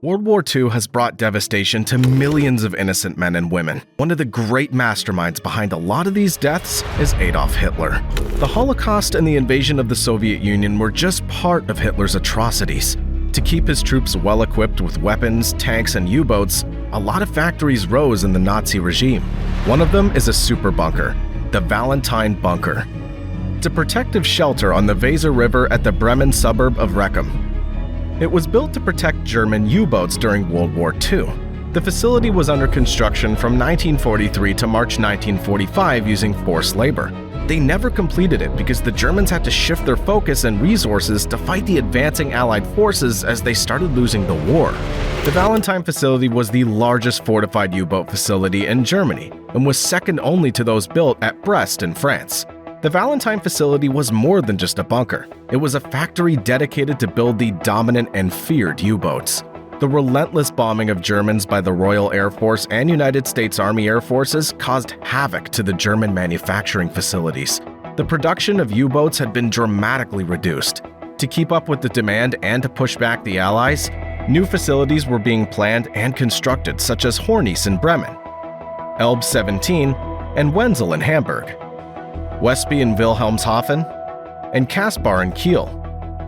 World War II has brought devastation to millions of innocent men and women. One of the great masterminds behind a lot of these deaths is Adolf Hitler. The Holocaust and the invasion of the Soviet Union were just part of Hitler's atrocities. To keep his troops well equipped with weapons, tanks, and U-boats, a lot of factories rose in the Nazi regime. One of them is a super bunker, the Valentin Bunker. It's a protective shelter on the Weser River at the Bremen suburb of Rechem. It was built to protect German U-boats during World War II. The facility was under construction from 1943 to March 1945 using forced labor. They never completed it because the Germans had to shift their focus and resources to fight the advancing Allied forces as they started losing the war. The Valentin facility was the largest fortified U-boat facility in Germany and was second only to those built at Brest in France. The Valentin facility was more than just a bunker. It was a factory dedicated to build the dominant and feared U-boats. The relentless bombing of Germans by the Royal Air Force and United States Army Air Forces caused havoc to the German manufacturing facilities. The production of U-boats had been dramatically reduced. To keep up with the demand and to push back the Allies, new facilities were being planned and constructed, such as Hornis in Bremen, Elbe 17, and Wenzel in Hamburg, Westby in Wilhelmshaven, and Kaspar in Kiel.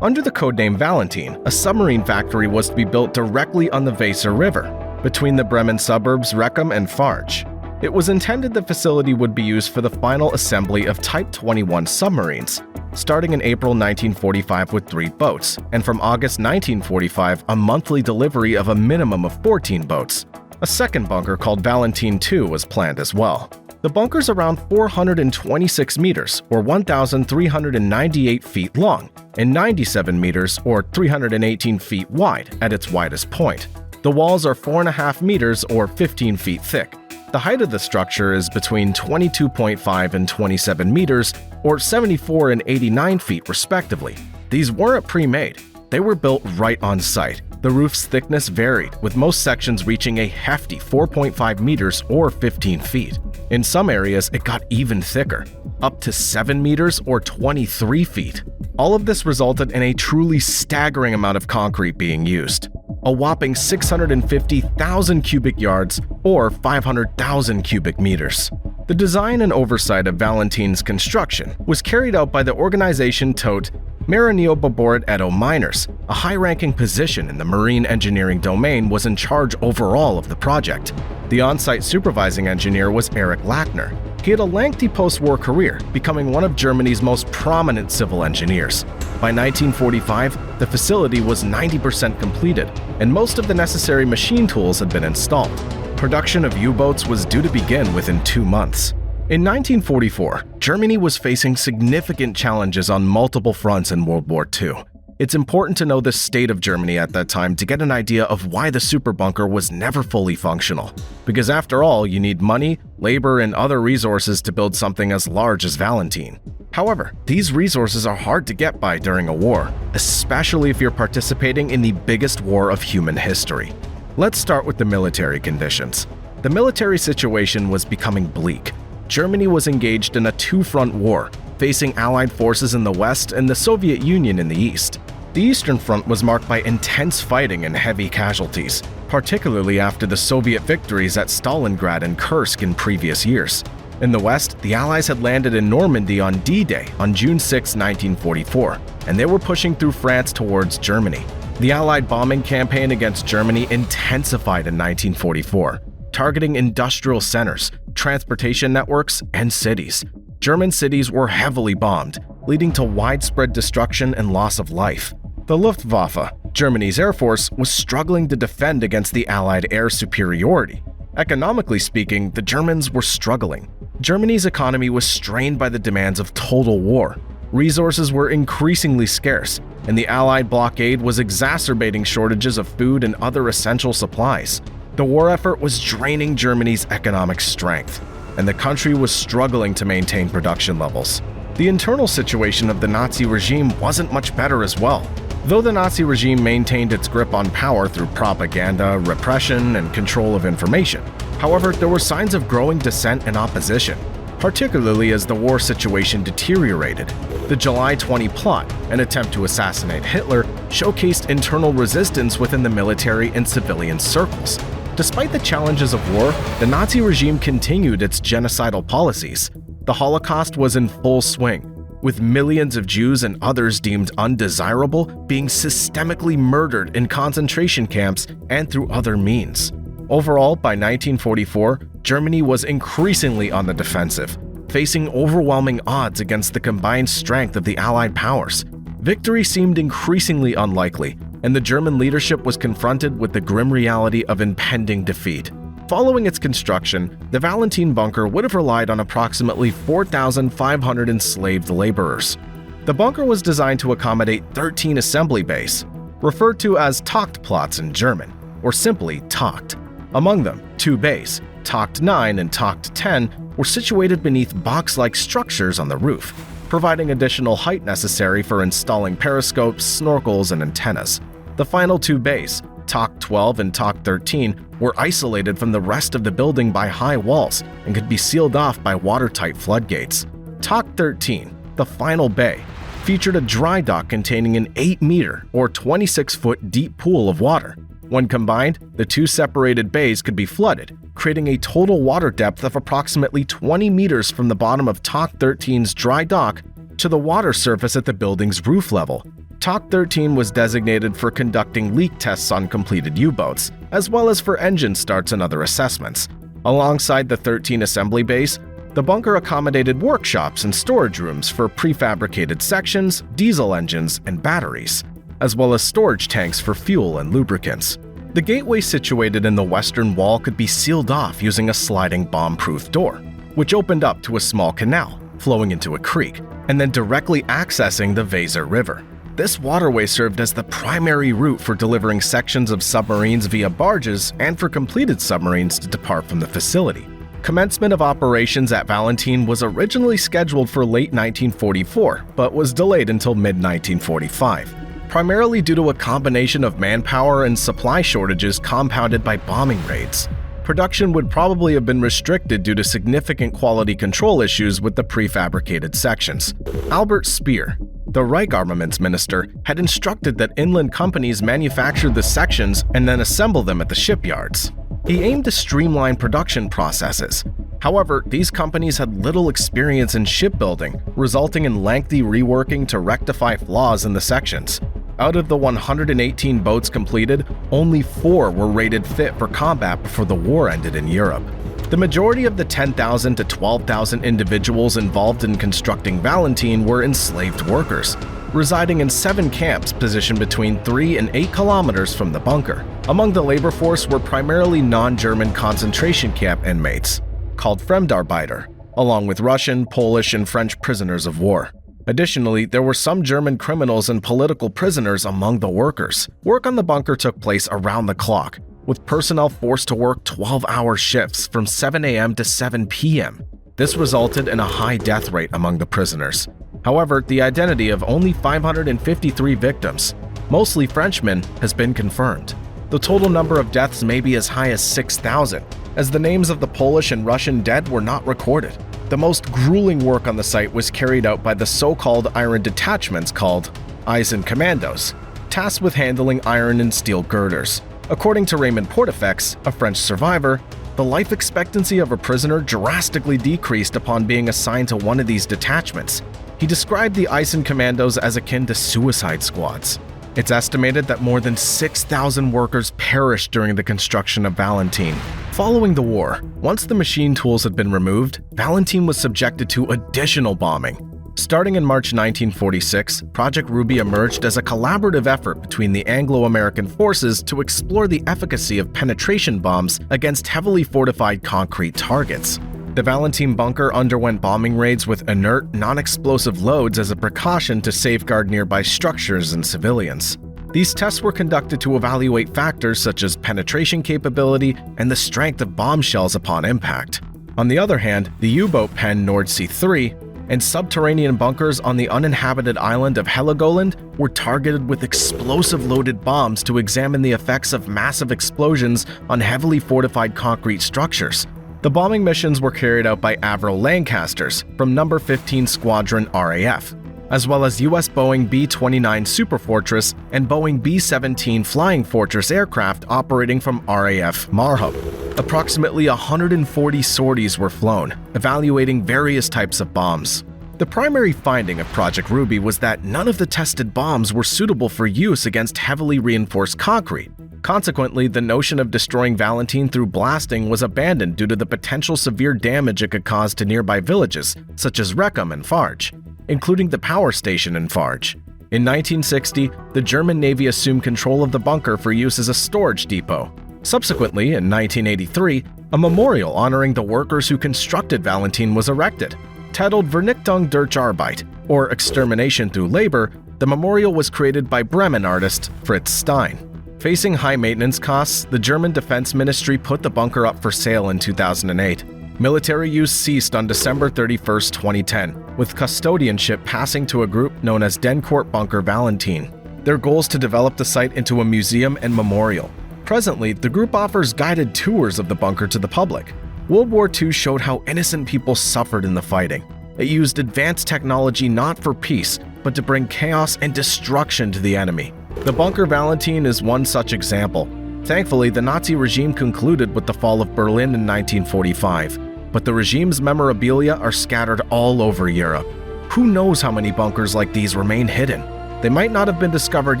Under the codename Valentin, a submarine factory was to be built directly on the Weser River, between the Bremen suburbs Rechem and Farge. It was intended the facility would be used for the final assembly of Type 21 submarines, starting in April 1945 with 3 boats, and from August 1945 a monthly delivery of a minimum of 14 boats. A second bunker called Valentin II was planned as well. The bunker's around 426 meters, or 1,398 feet long, and 97 meters, or 318 feet wide at its widest point. The walls are 4.5 meters, or 15 feet thick. The height of the structure is between 22.5 and 27 meters, or 74 and 89 feet respectively. These weren't pre-made. They were built right on site. The roof's thickness varied, with most sections reaching a hefty 4.5 meters or 15 feet. In some areas, it got even thicker, up to 7 meters or 23 feet. All of this resulted in a truly staggering amount of concrete being used. A whopping 650,000 cubic yards or 500,000 cubic meters. The design and oversight of Valentin's construction was carried out by the organization Tot Marinier Edo Miners. A high-ranking position in the marine engineering domain was in charge overall of the project. The on-site supervising engineer was Erich Lackner. He had a lengthy post-war career, becoming one of Germany's most prominent civil engineers. By 1945, the facility was 90% completed, and most of the necessary machine tools had been installed. Production of U-boats was due to begin within 2 months. In 1944, Germany was facing significant challenges on multiple fronts in World War II. It's important to know the state of Germany at that time to get an idea of why the superbunker was never fully functional. Because after all, you need money, labor, and other resources to build something as large as Valentin. However, these resources are hard to get by during a war, especially if you're participating in the biggest war of human history. Let's start with the military conditions. The military situation was becoming bleak. Germany was engaged in a 2-front war, facing Allied forces in the west and the Soviet Union in the east. The Eastern Front was marked by intense fighting and heavy casualties, particularly after the Soviet victories at Stalingrad and Kursk in previous years. In the west, the Allies had landed in Normandy on D-Day on June 6, 1944, and they were pushing through France towards Germany. The Allied bombing campaign against Germany intensified in 1944, targeting industrial centers, transportation networks, and cities. German cities were heavily bombed, leading to widespread destruction and loss of life. The Luftwaffe, Germany's air force, was struggling to defend against the Allied air superiority. Economically speaking, the Germans were struggling. Germany's economy was strained by the demands of total war. Resources were increasingly scarce, and the Allied blockade was exacerbating shortages of food and other essential supplies. The war effort was draining Germany's economic strength, and the country was struggling to maintain production levels. The internal situation of the Nazi regime wasn't much better as well. Though the Nazi regime maintained its grip on power through propaganda, repression, and control of information, however, there were signs of growing dissent and opposition. particularly as the war situation deteriorated. The July 20 plot, an attempt to assassinate Hitler, showcased internal resistance within the military and civilian circles. Despite the challenges of war, the Nazi regime continued its genocidal policies. The Holocaust was in full swing, with millions of Jews and others deemed undesirable being systemically murdered in concentration camps and through other means. Overall, by 1944, Germany was increasingly on the defensive, facing overwhelming odds against the combined strength of the Allied powers. Victory seemed increasingly unlikely, and the German leadership was confronted with the grim reality of impending defeat. Following its construction, the Valentin Bunker would have relied on approximately 4,500 enslaved laborers. The bunker was designed to accommodate 13 assembly bays, referred to as Taktplatz in German, or simply Takt. Among them, 2 bays, Takt 9 and Takt 10, were situated beneath box-like structures on the roof, providing additional height necessary for installing periscopes, snorkels, and antennas. The final 2 bays, Takt 12 and Takt 13, were isolated from the rest of the building by high walls and could be sealed off by watertight floodgates. Takt 13, the final bay, featured a dry dock containing an 8-meter or 26-foot deep pool of water. When combined, the 2 separated bays could be flooded, creating a total water depth of approximately 20 meters from the bottom of Takt 13's dry dock to the water surface at the building's roof level. Takt 13 was designated for conducting leak tests on completed U-boats, as well as for engine starts and other assessments. Alongside the 13 assembly bays, the bunker accommodated workshops and storage rooms for prefabricated sections, diesel engines, and batteries, as well as storage tanks for fuel and lubricants. The gateway situated in the western wall could be sealed off using a sliding bomb-proof door, which opened up to a small canal flowing into a creek, and then directly accessing the Weser River. This waterway served as the primary route for delivering sections of submarines via barges and for completed submarines to depart from the facility. Commencement of operations at Valentin was originally scheduled for late 1944, but was delayed until mid-1945, primarily due to a combination of manpower and supply shortages compounded by bombing raids. Production would probably have been restricted due to significant quality control issues with the prefabricated sections. Albert Speer, the Reich Armaments Minister, had instructed that inland companies manufacture the sections and then assemble them at the shipyards. He aimed to streamline production processes. However, these companies had little experience in shipbuilding, resulting in lengthy reworking to rectify flaws in the sections. Out of the 118 boats completed, only 4 were rated fit for combat before the war ended in Europe. The majority of the 10,000 to 12,000 individuals involved in constructing Valentin were enslaved workers, residing in 7 camps positioned between 3 and 8 kilometers from the bunker. Among the labor force were primarily non-German concentration camp inmates, called Fremdarbeiter, along with Russian, Polish, and French prisoners of war. Additionally, there were some German criminals and political prisoners among the workers. Work on the bunker took place around the clock, with personnel forced to work 12-hour shifts from 7 a.m. to 7 p.m. This resulted in a high death rate among the prisoners. However, the identity of only 553 victims, mostly Frenchmen, has been confirmed. The total number of deaths may be as high as 6,000, as the names of the Polish and Russian dead were not recorded. The most grueling work on the site was carried out by the so-called iron detachments called Eisenkommandos, tasked with handling iron and steel girders. According to Raymond Portefeux, a French survivor, the life expectancy of a prisoner drastically decreased upon being assigned to one of these detachments. He described the Eisenkommandos as akin to suicide squads. It's estimated that more than 6,000 workers perished during the construction of Valentin. Following the war, once the machine tools had been removed, Valentin was subjected to additional bombing. Starting in March 1946, Project Ruby emerged as a collaborative effort between the Anglo-American forces to explore the efficacy of penetration bombs against heavily fortified concrete targets. The Valentin bunker underwent bombing raids with inert, non-explosive loads as a precaution to safeguard nearby structures and civilians. These tests were conducted to evaluate factors such as penetration capability and the strength of bombshells upon impact. On the other hand, the U-boat pen Nordsee 3 and subterranean bunkers on the uninhabited island of Heligoland were targeted with explosive-loaded bombs to examine the effects of massive explosions on heavily fortified concrete structures. The bombing missions were carried out by Avro Lancasters from No. 15 Squadron RAF, as well as US Boeing B-29 Superfortress and Boeing B-17 Flying Fortress aircraft operating from RAF Marhab. Approximately 140 sorties were flown, evaluating various types of bombs. The primary finding of Project Ruby was that none of the tested bombs were suitable for use against heavily reinforced concrete. Consequently, the notion of destroying Valentin through blasting was abandoned due to the potential severe damage it could cause to nearby villages, such as Reckham and Farge, including the power station in Farge. In 1960, the German Navy assumed control of the bunker for use as a storage depot. Subsequently, in 1983, a memorial honoring the workers who constructed Valentin was erected. Titled Vernichtung durch Arbeit, or Extermination Through Labor, the memorial was created by Bremen artist Fritz Stein. Facing high maintenance costs, the German Defense Ministry put the bunker up for sale in 2008. Military use ceased on December 31, 2010, with custodianship passing to a group known as Dencourt Bunker Valentin. Their goal is to develop the site into a museum and memorial. Presently, the group offers guided tours of the bunker to the public. World War II showed how innocent people suffered in the fighting. It used advanced technology not for peace, but to bring chaos and destruction to the enemy. The Bunker Valentin is one such example. Thankfully, the Nazi regime concluded with the fall of Berlin in 1945, but the regime's memorabilia are scattered all over Europe. Who knows how many bunkers like these remain hidden? They might not have been discovered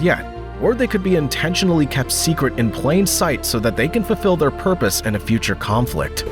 yet, or they could be intentionally kept secret in plain sight so that they can fulfill their purpose in a future conflict.